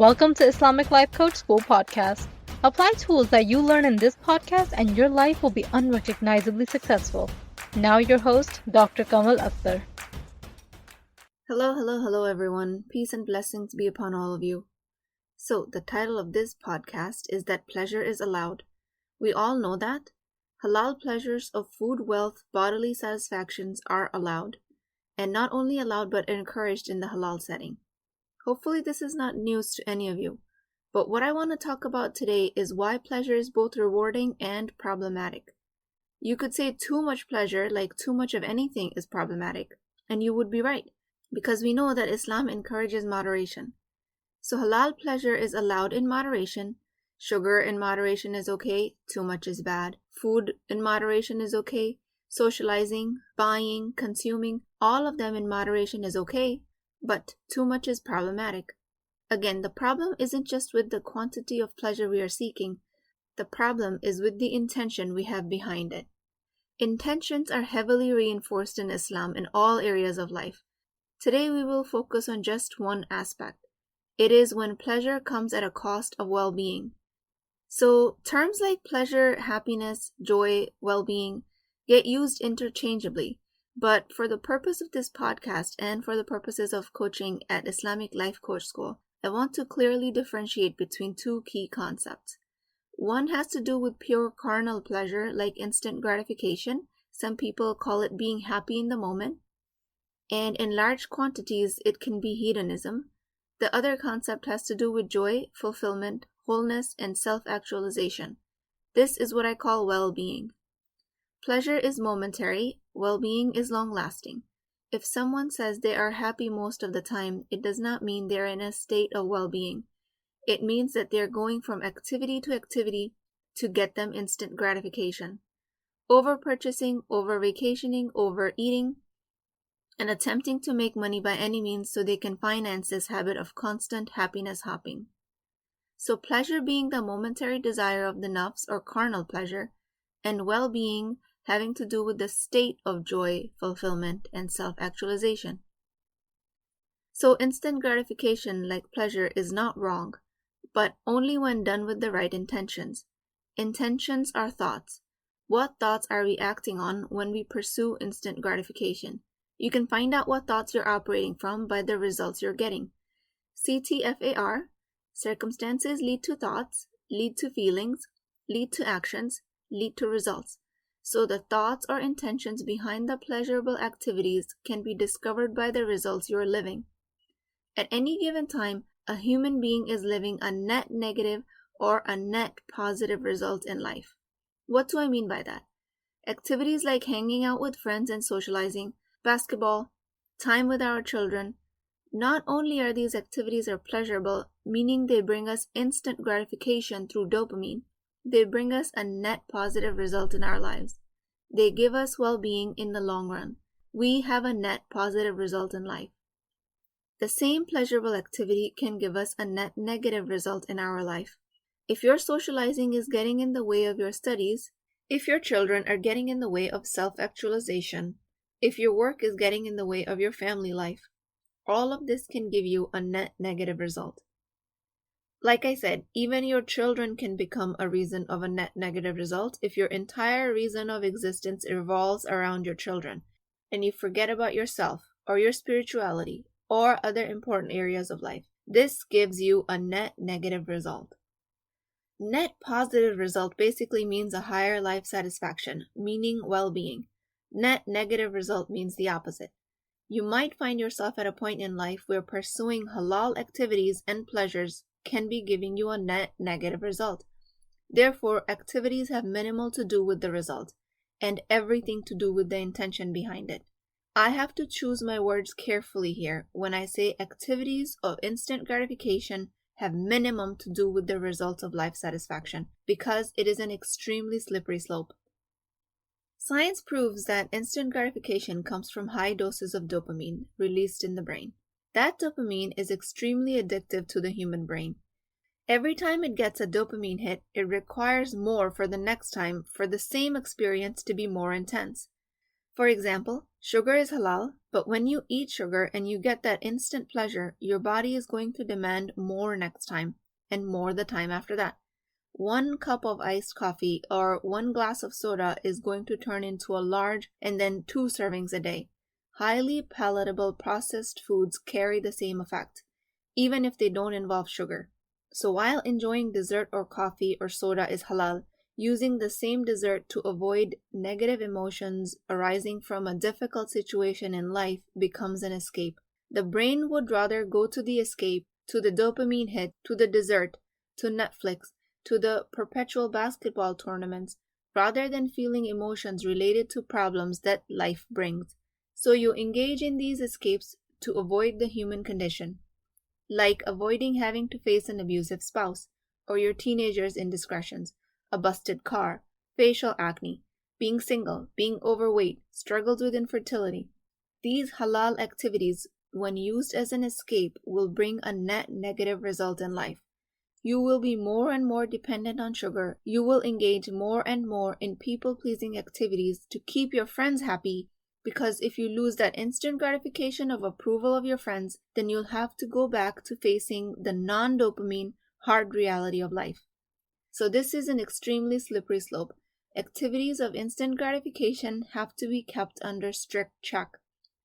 Welcome to Islamic Life Coach School Podcast. Apply tools that you learn in this podcast and your life will be unrecognizably successful. Now your host, Dr. Kamal Akhtar. Hello everyone. Peace and blessings be upon all of you. So the title of this podcast is that pleasure is allowed. We all know that. Halal pleasures of food, wealth, bodily satisfactions are allowed. And not only allowed but encouraged in the halal setting. Hopefully this is not news to any of you. But what I want to talk about today is why pleasure is both rewarding and problematic. You could say too much pleasure, like too much of anything, is problematic. And you would be right. Because we know that Islam encourages moderation. So halal pleasure is allowed in moderation. Sugar in moderation is okay. Too much is bad. Food in moderation is okay. Socializing, buying, consuming, all of them in moderation is okay. But too much is problematic. Again, the problem isn't just with the quantity of pleasure we are seeking. The problem is with the intention we have behind it. Intentions are heavily reinforced in Islam in all areas of life. Today we will focus on just one aspect. It is when pleasure comes at a cost of well-being. So terms like pleasure, happiness, joy, well-being get used interchangeably. But for the purpose of this podcast and for the purposes of coaching at Islamic Life Coach School, I want to clearly differentiate between two key concepts. One has to do with pure carnal pleasure like instant gratification. Some people call it being happy in the moment. And in large quantities, it can be hedonism. The other concept has to do with joy, fulfillment, wholeness, and self-actualization. This is what I call well-being. Pleasure is momentary, well-being is long-lasting. If someone says they are happy most of the time, it does not mean they are in a state of well-being. It means that they are going from activity to activity to get them instant gratification. Over-purchasing, over-vacationing, overeating, and attempting to make money by any means so they can finance this habit of constant happiness hopping. So pleasure being the momentary desire of the nafs or carnal pleasure, and well-being having to do with the state of joy, fulfillment, and self-actualization. So instant gratification like pleasure is not wrong, but only when done with the right intentions. Intentions are thoughts. What thoughts are we acting on when we pursue instant gratification? You can find out what thoughts you're operating from by the results you're getting. CTFAR, circumstances lead to thoughts, lead to feelings, lead to actions, lead to results. So the thoughts or intentions behind the pleasurable activities can be discovered by the results you're living. At any given time, a human being is living a net negative or a net positive result in life. What do I mean by that? Activities like hanging out with friends and socializing, basketball, time with our children. Not only are these activities pleasurable, meaning they bring us instant gratification through dopamine, they bring us a net positive result in our lives. They give us well-being in the long run. We have a net positive result in life. The same pleasurable activity can give us a net negative result in our life. If your socializing is getting in the way of your studies, if your children are getting in the way of self-actualization, if your work is getting in the way of your family life, all of this can give you a net negative result. Like I said, even your children can become a reason of a net negative result if your entire reason of existence revolves around your children, and you forget about yourself or your spirituality or other important areas of life. This gives you a net negative result. Net positive result basically means a higher life satisfaction, meaning well-being. Net negative result means the opposite. You might find yourself at a point in life where pursuing halal activities and pleasures can be giving you a net negative result. Therefore, activities have minimal to do with the result and everything to do with the intention behind it. I have to choose my words carefully here when I say activities of instant gratification have minimum to do with the result of life satisfaction because it is an extremely slippery slope. Science proves that instant gratification comes from high doses of dopamine released in the brain. That dopamine is extremely addictive to the human brain. Every time it gets a dopamine hit, it requires more for the next time for the same experience to be more intense. For example, sugar is halal, But when you eat sugar and you get that instant pleasure, your body is going to demand more next time and more the time after that. 1 cup of iced coffee or 1 glass of soda is going to turn into a large and then 2 servings a day. Highly palatable processed foods carry the same effect, even if they don't involve sugar. So while enjoying dessert or coffee or soda is halal, using the same dessert to avoid negative emotions arising from a difficult situation in life becomes an escape. The brain would rather go to the escape, to the dopamine hit, to the dessert, to Netflix, to the perpetual basketball tournaments, rather than feeling emotions related to problems that life brings. So you engage in these escapes to avoid the human condition, like avoiding having to face an abusive spouse, or your teenager's indiscretions, a busted car, facial acne, being single, being overweight, struggles with infertility. These halal activities, when used as an escape, will bring a net negative result in life. You will be more and more dependent on sugar. You will engage more and more in people-pleasing activities to keep your friends happy, because if you lose that instant gratification of approval of your friends, then you'll have to go back to facing the non-dopamine, hard reality of life. So this is an extremely slippery slope. Activities of instant gratification have to be kept under strict check,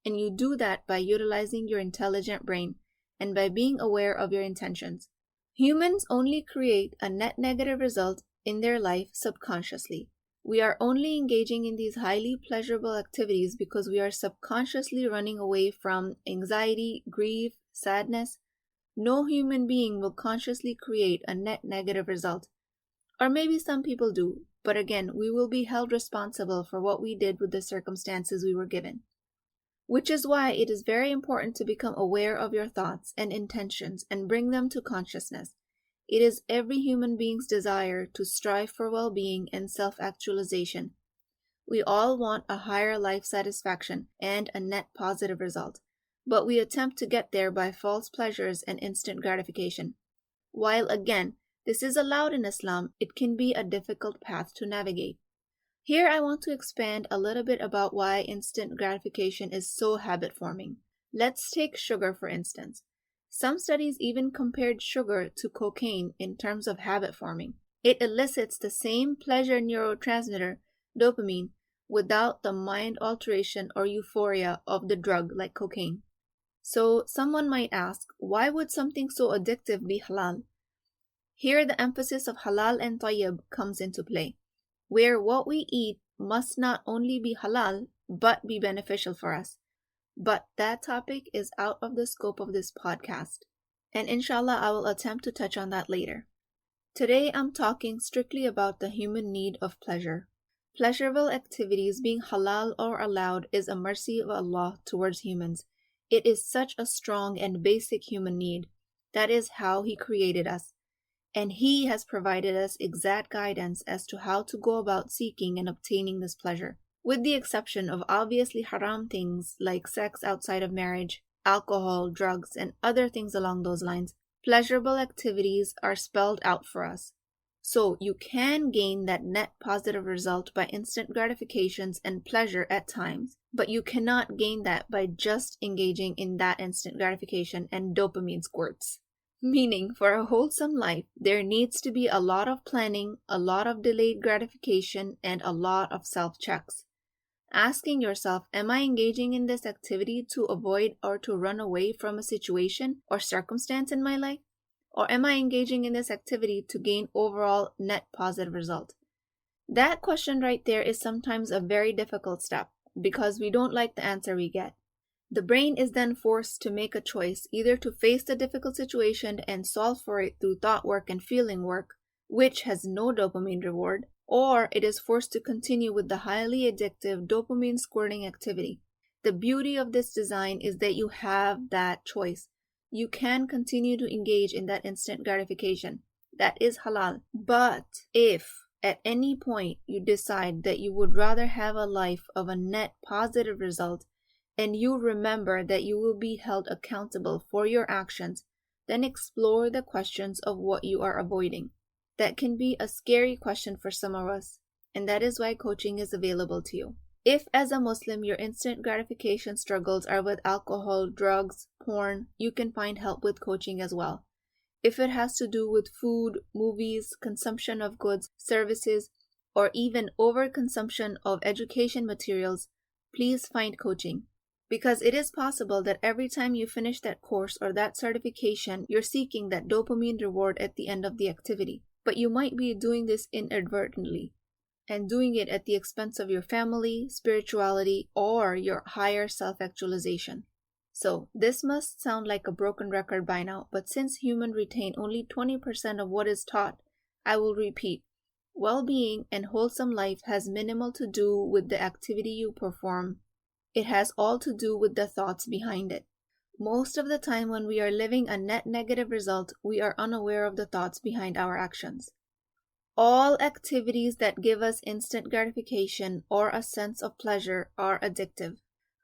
and you do that by utilizing your intelligent brain and by being aware of your intentions. Humans only create a net negative result in their life subconsciously. We are only engaging in these highly pleasurable activities because we are subconsciously running away from anxiety, grief, sadness. No human being will consciously create a net negative result. Or maybe some people do, but again, we will be held responsible for what we did with the circumstances we were given. Which is why it is very important to become aware of your thoughts and intentions and bring them to consciousness. It is every human being's desire to strive for well-being and self-actualization. We all want a higher life satisfaction and a net positive result, but we attempt to get there by false pleasures and instant gratification. While again, this is allowed in Islam, it can be a difficult path to navigate. Here I want to expand a little bit about why instant gratification is so habit-forming. Let's take sugar for instance. Some studies even compared sugar to cocaine in terms of habit-forming. It elicits the same pleasure neurotransmitter, dopamine, without the mind alteration or euphoria of the drug like cocaine. So someone might ask, why would something so addictive be halal? Here the emphasis of halal and tayyib comes into play, where what we eat must not only be halal, but be beneficial for us. But that topic is out of the scope of this podcast, and inshallah I will attempt to touch on that later. Today I'm talking strictly about the human need of pleasure. Pleasurable activities being halal or allowed is a mercy of Allah towards humans. It is such a strong and basic human need. That is how He created us. And He has provided us exact guidance as to how to go about seeking and obtaining this pleasure. With the exception of obviously haram things like sex outside of marriage, alcohol, drugs, and other things along those lines, pleasurable activities are spelled out for us. So you can gain that net positive result by instant gratifications and pleasure at times, but you cannot gain that by just engaging in that instant gratification and dopamine squirts. Meaning, for a wholesome life, there needs to be a lot of planning, a lot of delayed gratification, and a lot of self-checks. Asking yourself, am I engaging in this activity to avoid or to run away from a situation or circumstance in my life? Or am I engaging in this activity to gain overall net positive result? That question right there is sometimes a very difficult step because we don't like the answer we get. The brain is then forced to make a choice, either to face the difficult situation and solve for it through thought work and feeling work, which has no dopamine reward, or it is forced to continue with the highly addictive dopamine squirting activity. The beauty of this design is that you have that choice. You can continue to engage in that instant gratification. That is halal. But if at any point you decide that you would rather have a life of a net positive result, and you remember that you will be held accountable for your actions, then explore the questions of what you are avoiding. That can be a scary question for some of us, and that is why coaching is available to you. If, as a Muslim, your instant gratification struggles are with alcohol, drugs, porn, you can find help with coaching as well. If it has to do with food, movies, consumption of goods, services, or even overconsumption of education materials, please find coaching. Because it is possible that every time you finish that course or that certification, you're seeking that dopamine reward at the end of the activity. But you might be doing this inadvertently and doing it at the expense of your family, spirituality, or your higher self-actualization. So, this must sound like a broken record by now, but since humans retain only 20% of what is taught, I will repeat. Well-being and wholesome life has minimal to do with the activity you perform. It has all to do with the thoughts behind it. Most of the time when we are living a net negative result, we are unaware of the thoughts behind our actions. All activities that give us instant gratification or a sense of pleasure are addictive.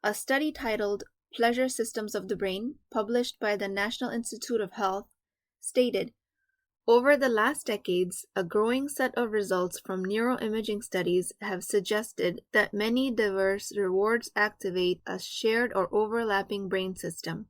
A study titled Pleasure Systems of the Brain, published by the National Institute of Health, stated, over the last decades, a growing set of results from neuroimaging studies have suggested that many diverse rewards activate a shared or overlapping brain system,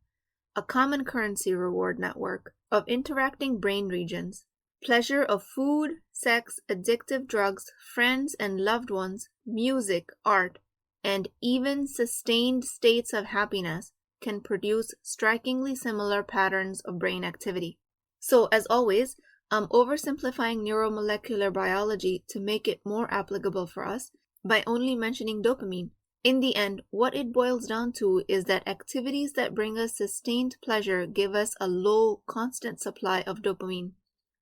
a common currency reward network of interacting brain regions. Pleasure of food, sex, addictive drugs, friends and loved ones, music, art, and even sustained states of happiness can produce strikingly similar patterns of brain activity. So, as always, I'm oversimplifying neuromolecular biology to make it more applicable for us by only mentioning dopamine. In the end, what it boils down to is that activities that bring us sustained pleasure give us a low, constant supply of dopamine,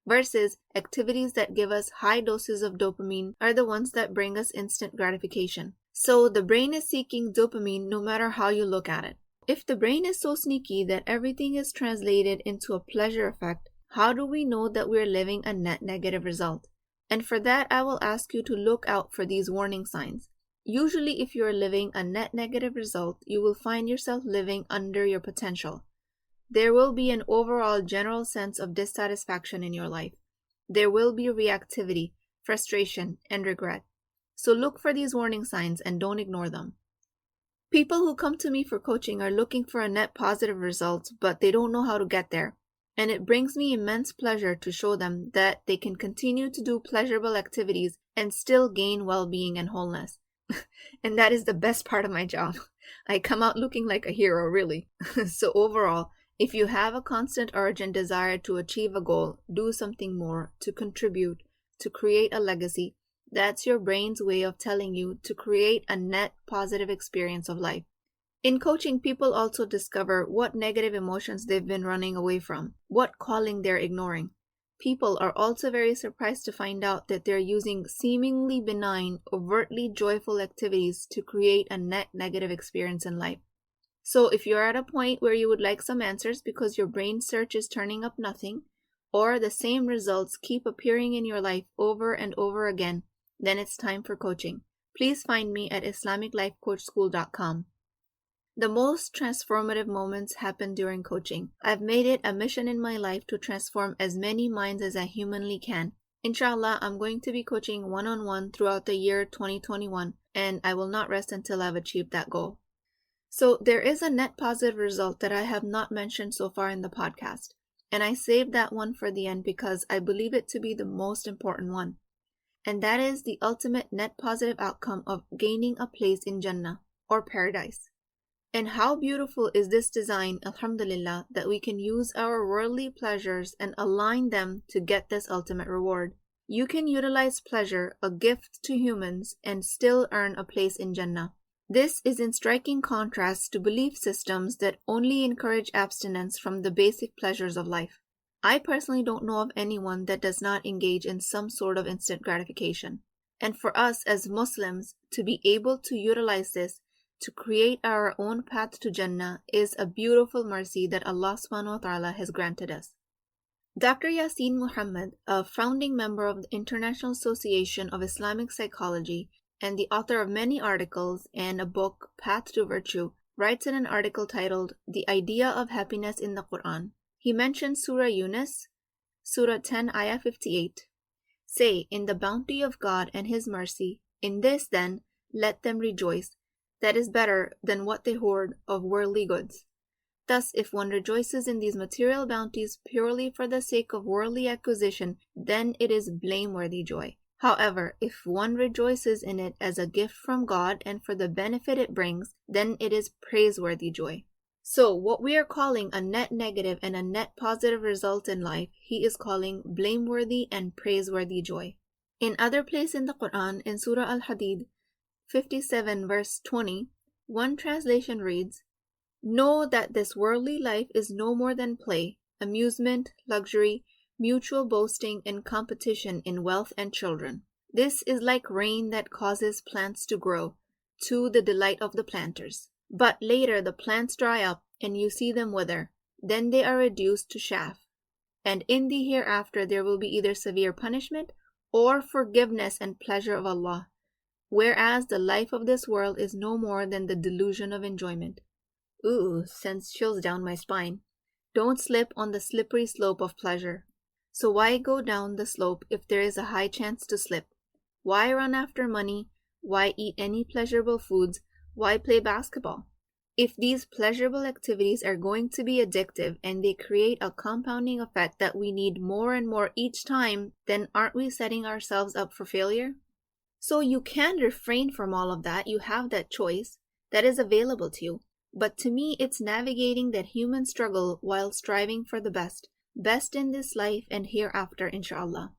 versus activities that give us high doses of dopamine are the ones that bring us instant gratification. So the brain is seeking dopamine no matter how you look at it. If the brain is so sneaky that everything is translated into a pleasure effect, how do we know that we're living a net negative result? And for that, I will ask you to look out for these warning signs. Usually, if you're living a net negative result, you will find yourself living under your potential. There will be an overall general sense of dissatisfaction in your life. There will be reactivity, frustration, and regret. So look for these warning signs and don't ignore them. People who come to me for coaching are looking for a net positive result, but they don't know how to get there. And it brings me immense pleasure to show them that they can continue to do pleasurable activities and still gain well-being and wholeness. And that is the best part of my job. I come out looking like a hero, really. So overall, if you have a constant urge and desire to achieve a goal, do something more, to contribute, to create a legacy, that's your brain's way of telling you to create a net positive experience of life. In coaching, people also discover what negative emotions they've been running away from, what calling they're ignoring. People are also very surprised to find out that they're using seemingly benign, overtly joyful activities to create a net negative experience in life. So if you're at a point where you would like some answers because your brain search is turning up nothing, or the same results keep appearing in your life over and over again, then it's time for coaching. Please find me at IslamicLifeCoachSchool.com. The most transformative moments happen during coaching. I've made it a mission in my life to transform as many minds as I humanly can. InshaAllah, I'm going to be coaching one-on-one throughout the year 2021, and I will not rest until I've achieved that goal. So there is a net positive result that I have not mentioned so far in the podcast, and I saved that one for the end because I believe it to be the most important one. And that is the ultimate net positive outcome of gaining a place in Jannah, or paradise. And how beautiful is this design, alhamdulillah, that we can use our worldly pleasures and align them to get this ultimate reward. You can utilize pleasure, a gift to humans, and still earn a place in Jannah. This is in striking contrast to belief systems that only encourage abstinence from the basic pleasures of life. I personally don't know of anyone that does not engage in some sort of instant gratification. And for us as Muslims to be able to utilize this to create our own path to Jannah is a beautiful mercy that Allah subhanahu wa ta'ala has granted us. Dr. Yasin Muhammad, a founding member of the International Association of Islamic Psychology and the author of many articles and a book, Path to Virtue, writes in an article titled The Idea of Happiness in the Quran. He mentions Surah Yunus, Surah 10, Ayah 58. Say, in the bounty of God and His mercy, in this then, let them rejoice. That is better than what they hoard of worldly goods. Thus, if one rejoices in these material bounties purely for the sake of worldly acquisition, then it is blameworthy joy. However, if one rejoices in it as a gift from God and for the benefit it brings, then it is praiseworthy joy. So, what we are calling a net negative and a net positive result in life, he is calling blameworthy and praiseworthy joy. In other place in the Quran, in Surah Al-Hadid 57 verse 20, one translation reads, "Know that this worldly life is no more than play, amusement, luxury, mutual boasting, and competition in wealth and children. This is like rain that causes plants to grow, to the delight of the planters. But later the plants dry up, and you see them wither. Then they are reduced to chaff. And in the hereafter there will be either severe punishment or forgiveness and pleasure of Allah. Whereas the life of this world is no more than the delusion of enjoyment." Ooh, sends chills down my spine. Don't slip on the slippery slope of pleasure. So why go down the slope if there is a high chance to slip? Why run after money? Why eat any pleasurable foods? Why play basketball? If these pleasurable activities are going to be addictive and they create a compounding effect that we need more and more each time, then aren't we setting ourselves up for failure? So you can refrain from all of that. You have that choice that is available to you. But to me, it's navigating that human struggle while striving for the best in this life and hereafter, InshaAllah.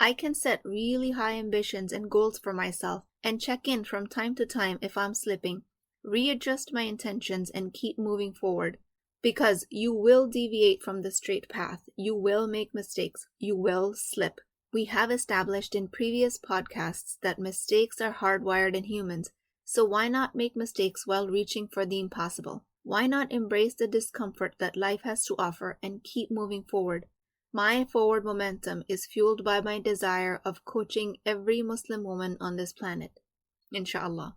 I can set really high ambitions and goals for myself and check in from time to time if I'm slipping, readjust my intentions and keep moving forward. Because you will deviate from the straight path. You will make mistakes. You will slip. We have established in previous podcasts that mistakes are hardwired in humans. So why not make mistakes while reaching for the impossible? Why not embrace the discomfort that life has to offer and keep moving forward? My forward momentum is fueled by my desire of coaching every Muslim woman on this planet. InshaAllah.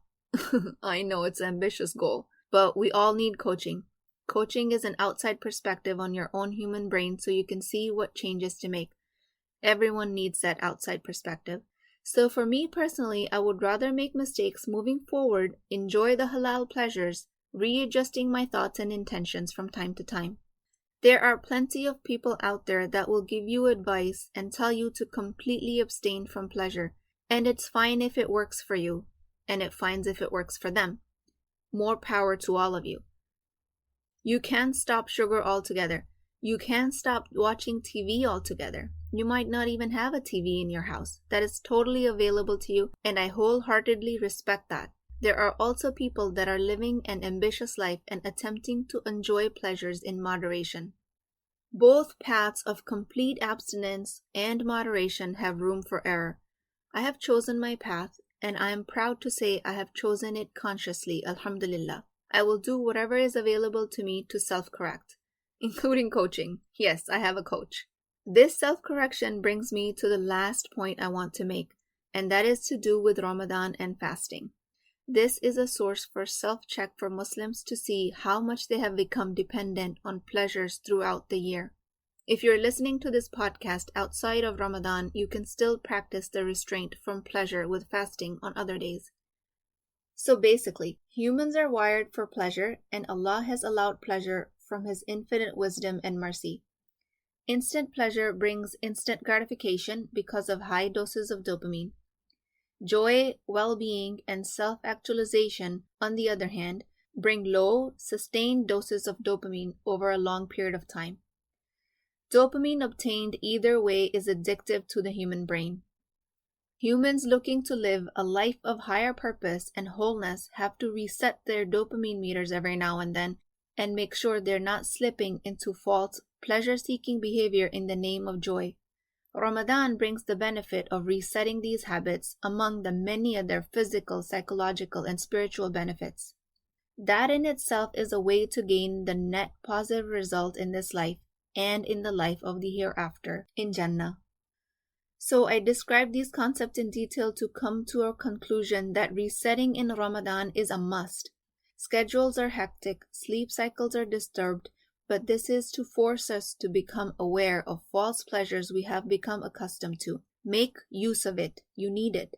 I know it's an ambitious goal, but we all need coaching. Coaching is an outside perspective on your own human brain so you can see what changes to make. Everyone needs that outside perspective. So for me personally, I would rather make mistakes moving forward, enjoy the halal pleasures, readjusting my thoughts and intentions from time to time. There are plenty of people out there that will give you advice and tell you to completely abstain from pleasure, and it's fine if it works for you, and it finds if it works for them. More power to all of you. You can't stop sugar altogether. You can't stop watching TV altogether. You might not even have a TV in your house. That is totally available to you, and I wholeheartedly respect that. There are also people that are living an ambitious life and attempting to enjoy pleasures in moderation. Both paths of complete abstinence and moderation have room for error. I have chosen my path, and I am proud to say I have chosen it consciously, alhamdulillah. I will do whatever is available to me to self-correct, including coaching. Yes, I have a coach. This self-correction brings me to the last point I want to make, and that is to do with Ramadan and fasting. This is a source for self-check for Muslims to see how much they have become dependent on pleasures throughout the year. If you're listening to this podcast outside of Ramadan, you can still practice the restraint from pleasure with fasting on other days. So basically, humans are wired for pleasure, and Allah has allowed pleasure from His infinite wisdom and mercy. Instant pleasure brings instant gratification because of high doses of dopamine. Joy, well-being, and self-actualization, on the other hand, bring low, sustained doses of dopamine over a long period of time. Dopamine obtained either way is addictive to the human brain. Humans looking to live a life of higher purpose and wholeness have to reset their dopamine meters every now and then and make sure they're not slipping into false, pleasure-seeking behavior in the name of joy. Ramadan brings the benefit of resetting these habits among the many other physical, psychological, and spiritual benefits. That in itself is a way to gain the net positive result in this life and in the life of the hereafter, in Jannah. So I described these concepts in detail to come to a conclusion that resetting in Ramadan is a must. Schedules are hectic, sleep cycles are disturbed, but this is to force us to become aware of false pleasures we have become accustomed to. Make use of it. You need it.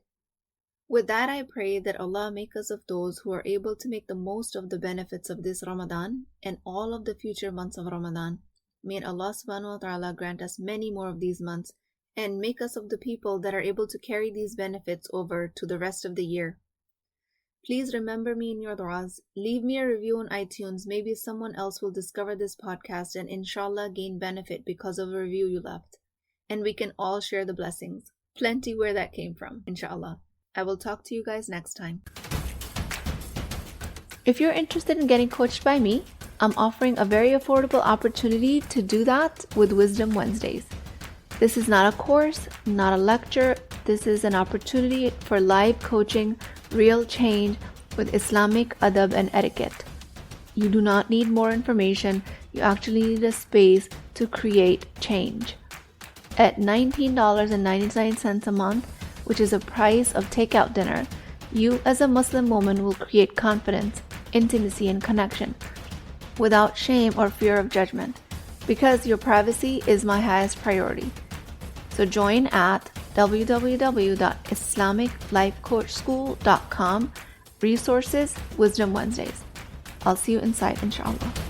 With that, I pray that Allah make us of those who are able to make the most of the benefits of this Ramadan and all of the future months of Ramadan. May Allah subhanahu wa ta'ala grant us many more of these months and make us of the people that are able to carry these benefits over to the rest of the year. Please remember me in your du'as. Leave me a review on iTunes. Maybe someone else will discover this podcast and inshallah gain benefit because of a review you left. And we can all share the blessings. Plenty where that came from, inshallah. I will talk to you guys next time. If you're interested in getting coached by me, I'm offering a very affordable opportunity to do that with Wisdom Wednesdays. This is not a course, not a lecture. This is an opportunity for live coaching, real change with Islamic adab and etiquette. You do not need more information. You actually need a space to create change. At $19.99 a month, which is the price of takeout dinner, you as a Muslim woman will create confidence, intimacy, and connection without shame or fear of judgment, because your privacy is my highest priority. So join at www.islamiclifecoachschool.com, resources, Wisdom Wednesdays. I'll see you inside, inshallah.